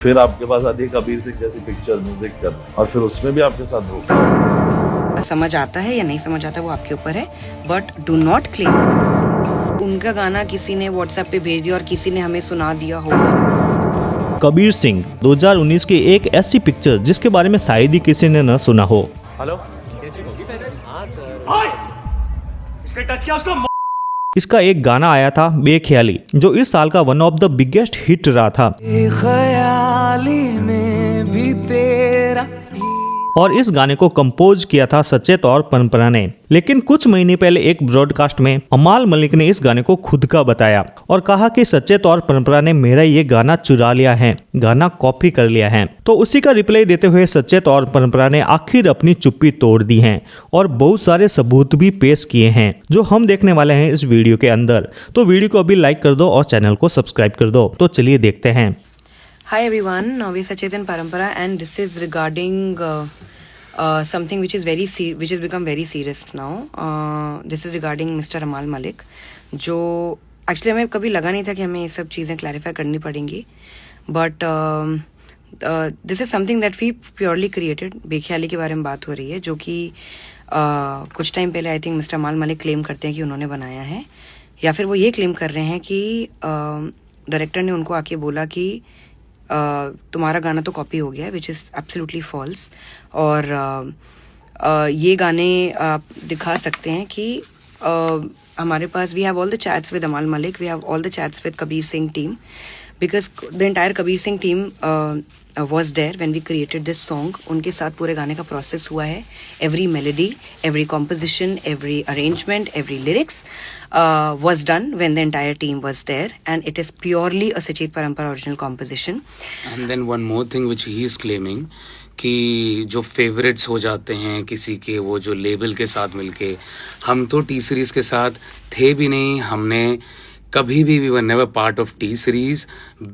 फिर आपके पास आती है कबीर सिंह जैसी पिक्चर म्यूजिक कर, और फिर उसमें भी आपके साथ धोखा। समझ आता है या नहीं समझ आता वो आपके ऊपर है, बट डू नॉट क्लेम उनका गाना किसी ने व्हाट्सएप पे भेज दिया और किसी ने हमें सुना दिया होगा। कबीर सिंह 2019 की एक ऐसी पिक्चर जिसके बारे में शायद ही किसी ने न सुना हो। हेलो, इसने टच किया उसको। इसका एक गाना आया था बेख्याली, जो इस साल का one of the biggest hit रहा था। ख्याली में भी तेरा और इस गाने को कंपोज किया था सचेत और परंपरा ने। लेकिन कुछ महीने पहले एक ब्रॉडकास्ट में अमाल मलिक ने इस गाने को खुद का बताया और कहा कि सचेत और परंपरा ने मेरा ये गाना चुरा लिया है, गाना कॉपी कर लिया है। तो उसी का रिप्लाई देते हुए सचेत और परंपरा ने आखिर अपनी चुप्पी तोड़ दी है और बहुत सारे सबूत भी पेश किए हैं जो हम देखने वाले हैं इस वीडियो के अंदर। तो वीडियो को अभी लाइक कर दो और चैनल को सब्सक्राइब कर दो। तो चलिए देखते हैं। Hi everyone, we Sachet and Parampara, and this is regarding something which has become very serious now. This is regarding Mr. Amal Malik, जो actually हमें कभी लगा नहीं था कि हमें ये सब चीज़ें क्लैरिफाई करनी पड़ेंगी, but this is something that we purely created. बेख्याली के बारे में बात हो रही है, जो कि कुछ टाइम पहले I think mister Amaal Malik claim करते हैं कि उन्होंने बनाया है, या फिर वो ये क्लेम कर रहे हैं कि डायरेक्टर ने उनको आके बोला कि तुम्हारा गाना तो कॉपी हो गया है, विच इज़ एब्सोल्युटली फॉल्स। और ये गाने आप दिखा सकते हैं कि हमारे पास we have all the chats with Amaal Mallik, we have all the chats with Kabir Singh team, because the entire Kabir Singh team was there when we created this song. उनके साथ पूरे गाने का प्रोसेस हुआ है। Every melody, every composition, every arrangement, every lyrics was done when the entire team was there, and it is purely a Sachet Parampara original composition. And then one more thing which he is claiming कि जो favourites हो जाते हैं किसी के, वो जो label के साथ मिलके, हम तो टी सीरीज के साथ थे भी नहीं, हमने कभी भी, we were never part of T series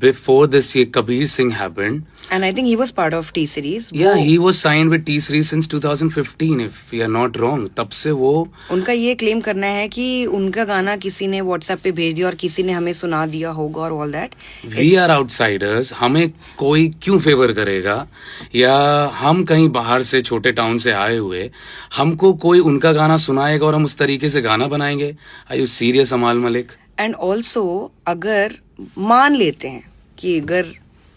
before this ये Kabir Singh happened. And I think he was part of T series. Yeah, he was signed with T series since 2015 if we are not wrong. तब से वो उनका ये claim करना है कि उनका गाना किसी ने व्हाट्सएप पे भेज दिया और किसी ने हमें सुना दिया होगा और all that. We are outsiders, हमें कोई क्यों फेवर करेगा, या हम कहीं बाहर से छोटे टाउन से आए हुए, हमको कोई उनका गाना सुनाएगा और हम उस तरीके से गाना बनाएंगे? Are you serious अमाल मलिक? एंड ऑल्सो अगर मान लेते हैं कि अगर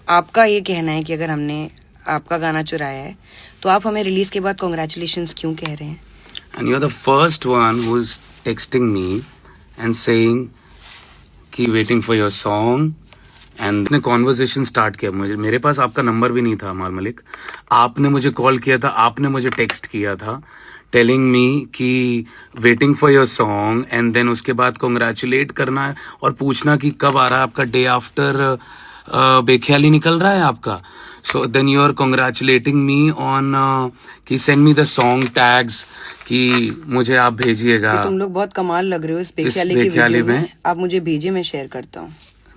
आपका ये कहना है कि अगर हमने आपका गाना चुराया है, तो आप हमें रिलीज के बाद कॉन्ग्रेचुलेशंस क्यों कह रहे हैं? And you're the first one who's texting me and saying कि waiting for your song, and ने कॉन्वर्जेशन स्टार्ट किया। मुझे, मेरे पास आपका नंबर भी नहीं था अमाल मलिक, आपने मुझे कॉल किया था, आपने मुझे टेक्स्ट किया था टेलिंग मी कि waiting for your song, and then उसके बाद कॉन्ग्रेचुलेट करना है और पूछना कि कब आ रहा है आपका डे आफ्टर बेख्याली निकल रहा है आपका। So then you are congratulating me on कि send me the song tags कि मुझे आप भेजिएगा। तुम लोग बहुत कमाल लग रहे हो इस बेख्याली की वीडियो में, आप मुझे भेजिए, मैं शेयर करता हूँ।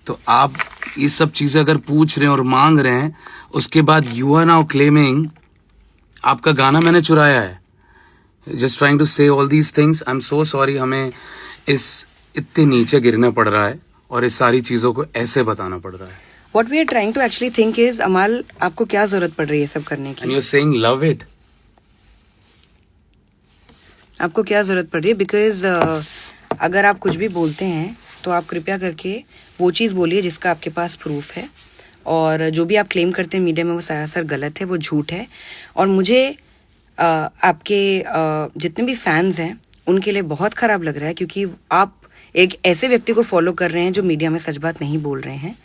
तो आप ये सब चीजें अगर पूछ रहे हैं और मांग रहे हैं, उसके बाद यू आर नाउ क्लेमिंग आपका गाना मैंने चुराया है। जस्ट ट्राइंग टू से all these things. I am so sorry, हमें इस इतने नीचे गिरना पड़ रहा है और इस सारी चीज़ों को ऐसे बताना पड़ रहा है। What we are trying to actually think is, अमाल आपको क्या जरूरत पड़ रही है सब करने की? And you're saying love it. आपको क्या जरूरत पड़ रही है? बिकॉज अगर आप कुछ भी बोलते हैं तो आप कृपया करके वो चीज़ बोलिए जिसका आपके पास प्रूफ है, और जो भी आप क्लेम करते हैं मीडिया में वो सरासर गलत है, वो झूठ है। और मुझे आपके जितने भी फैंस हैं उनके लिए बहुत ख़राब लग रहा है, क्योंकि आप एक ऐसे व्यक्ति को फॉलो कर रहे हैं जो मीडिया में सच बात नहीं बोल रहे हैं।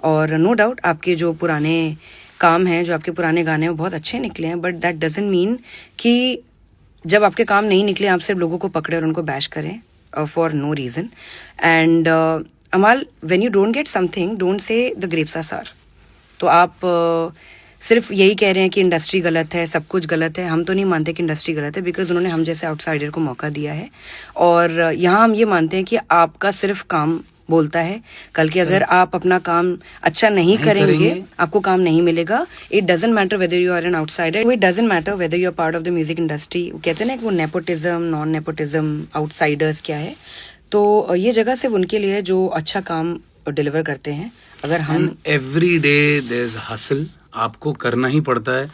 और नो डाउट आपके जो पुराने काम हैं, जो आपके पुराने गाने हैं, वो बहुत अच्छे निकले हैं, बट दैट डजंट मीन कि जब आपके काम नहीं निकले आप सिर्फ लोगों को पकड़े और उनको बैश करें for no reason. And Amaal, when you don't get something, don't say the grapes are sour. तो आप सिर्फ यही कह रहे हैं कि इंडस्ट्री गलत है, सब कुछ गलत है। हम तो नहीं मानते कि इंडस्ट्री गलत है, बिकॉज उन्होंने हम जैसे आउटसाइडर को मौका दिया है। और यहाँ हम ये मानते हैं कि आपका सिर्फ काम बोलता है। कल के अगर आप अपना काम अच्छा नहीं करेंगे, आपको काम नहीं मिलेगा। It doesn't matter whether you are an outsider, it doesn't matter whether you are part of the music industry. कहते हैं ना कि वो नेपोटिज्म, नॉन नेपोटिज्म, आउटसाइडर्स क्या है। तो ये जगह सिर्फ उनके लिए जो अच्छा काम डिलीवर करते हैं। अगर हम And every day there's hustle. आपको करना ही पड़ता है,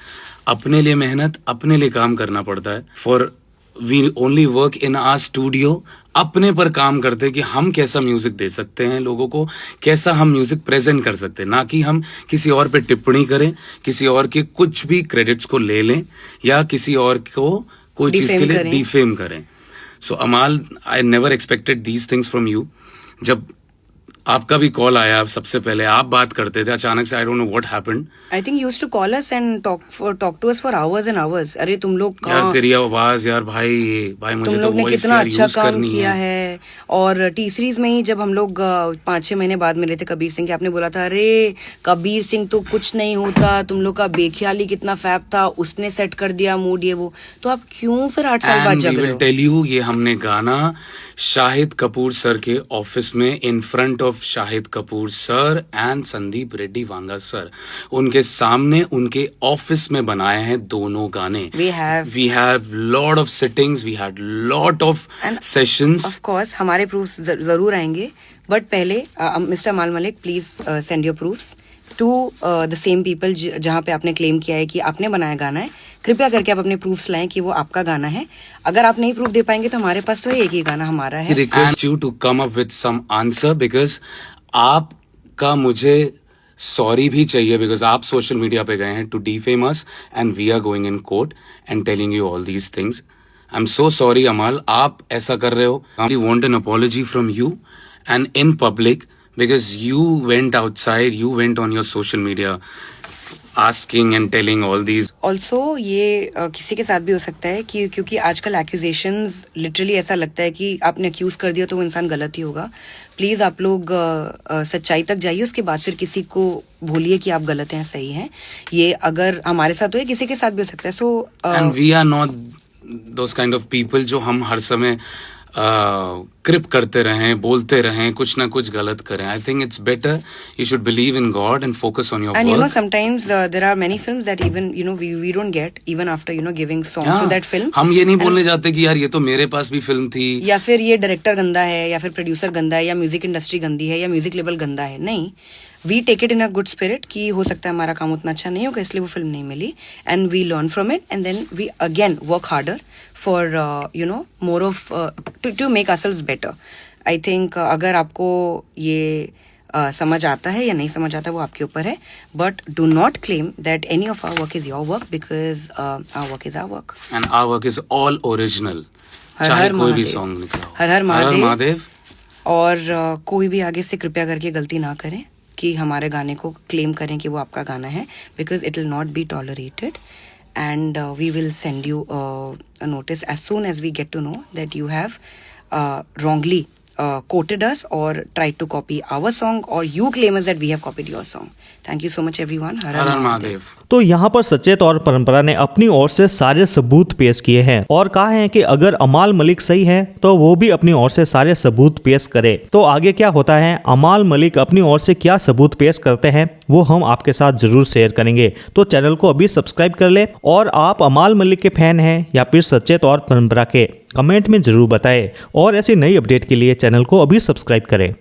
अपने लिए मेहनत, अपने लिए काम करना पड़ता है. For we only work in our studio. अपने पर काम करते हैं कि हम कैसा म्यूजिक दे सकते हैं लोगों को, कैसा हम म्यूजिक प्रेजेंट कर सकते हैं, ना कि हम किसी और पे टिप्पणी करें, किसी और के कुछ भी क्रेडिट्स को ले लें या किसी और को कोई चीज के लिए डिफेम करें. सो अमाल, I never expected these things from you. जब आपका भी कॉल आया, सबसे पहले आप बात करते थे, अचानक से I don't know what happened. I think used to call us and talk to us for hours and hours. अरे तुम लोग यार तेरी आवाज यार भाई मुझे तुम तो लोग ने वॉइस कितना यार अच्छा यूज काम करनी किया है. है. और टी सीरीज में ही जब हम लोग 5-6 महीने बाद मिले थे कबीर सिंह के, आपने बोला था अरे कबीर सिंह तो कुछ नहीं होता, तुम लोग का बेख्याली कितना फैब था, उसने सेट कर दिया मूड ये वो. तो आप क्यों फिर 8 साल बाद एंड वी जग रहे विल हो? टेल यू, ये हमने गाना शाहिद कपूर सर के ऑफिस में in front of Shahid Kapoor sir and Sandeep Reddy Vanga sir, उनके सामने उनके ऑफिस में बनाए हैं दोनों गाने. We have lot of sittings, we had lot of sessions. Of course हमारे प्रूफ्स जरूर आएंगे, बट पहले mister Amaal Malik please send your proofs to the same people जहाँ पे आपने क्लेम किया है कि आपने बनाया गाना है. कृपया करके आप अपने प्रूफ्स लाएं कि वो आपका गाना है. अगर आप नहीं प्रूफ दे पाएंगे तो हमारे पास तो एक ही गाना हमारा है. Request you to come up with some answer, because आपका मुझे सॉरी भी चाहिए, बिकॉज आप सोशल मीडिया पे गए हैं to defame us and we are going in court and telling you all these things. I am so sorry Amaal, आप ऐसा कर रहे हो. I want an apology from you and in public, because you went outside, you went on your social media asking and telling all these. Also ये किसी के साथ भी हो सकता है कि क्योंकि आजकल एक्यूजेशंस लिटरली ऐसा लगता है कि आपने अक्यूज कर दिया तो वो इंसान गलत ही होगा. प्लीज़ आप लोग सच्चाई तक जाइए, उसके बाद फिर किसी को भूलिए कि आप गलत हैं सही हैं. ये अगर हमारे साथ हो, किसी के साथ भी हो सकता है. सो and we are not those kind of people जो हम हर समय क्रिप करते रहें, बोलते रहें, कुछ ना कुछ गलत करें. I think it's better you should believe in God and focus on your work. And you know, sometimes there are many films that even we don't get even after giving songs to that film. हम ये नहीं बोलने जाते कि यार ये तो मेरे पास भी फिल्म थी, या फिर ये डायरेक्टर गंदा है, या फिर प्रोड्यूसर गंदा है, या म्यूजिक इंडस्ट्री गंदी है, या म्यूजिक लेवल गंदा है. नहीं, we take it in a good spirit कि हो सकता है हमारा काम उतना अच्छा नहीं होगा इसलिए वो फिल्म नहीं मिली, and we learn from it and then we again work harder for more of to make ourselves better. I think अगर आपको ये समझ आता है या नहीं समझ आता वो आपके ऊपर है, but do not claim that any of our work is your work, because our work is our work and our work is all original. हर चाहे हर कोई भी महादेव. सॉन्ग निकला हो. हर हर महादेव. और कोई भी आगे से कृपया करके गलती ना करें कि हमारे गाने को क्लेम करें कि वो आपका गाना है, because it will not be tolerated and we will send you a notice as soon as we get to know that you have wrongly quoted us or tried to copy our song, or you claim us that we have copied your song. Thank you so much everyone. हर हर महादेव. तो यहाँ पर सचेत और परंपरा ने अपनी ओर से सारे सबूत पेश किए हैं और कहा है कि अगर अमाल मलिक सही है तो वो भी अपनी ओर से सारे सबूत पेश करे. तो आगे क्या होता है, अमाल मलिक अपनी ओर से क्या सबूत पेश करते हैं, वो हम आपके साथ जरूर शेयर करेंगे. तो चैनल को अभी सब्सक्राइब कर ले, और आप अमाल मलिक के फैन हैं या फिर सचेत और परंपरा के, कमेंट में जरूर बताएं. और ऐसी नई अपडेट के लिए चैनल को अभी सब्सक्राइब करें.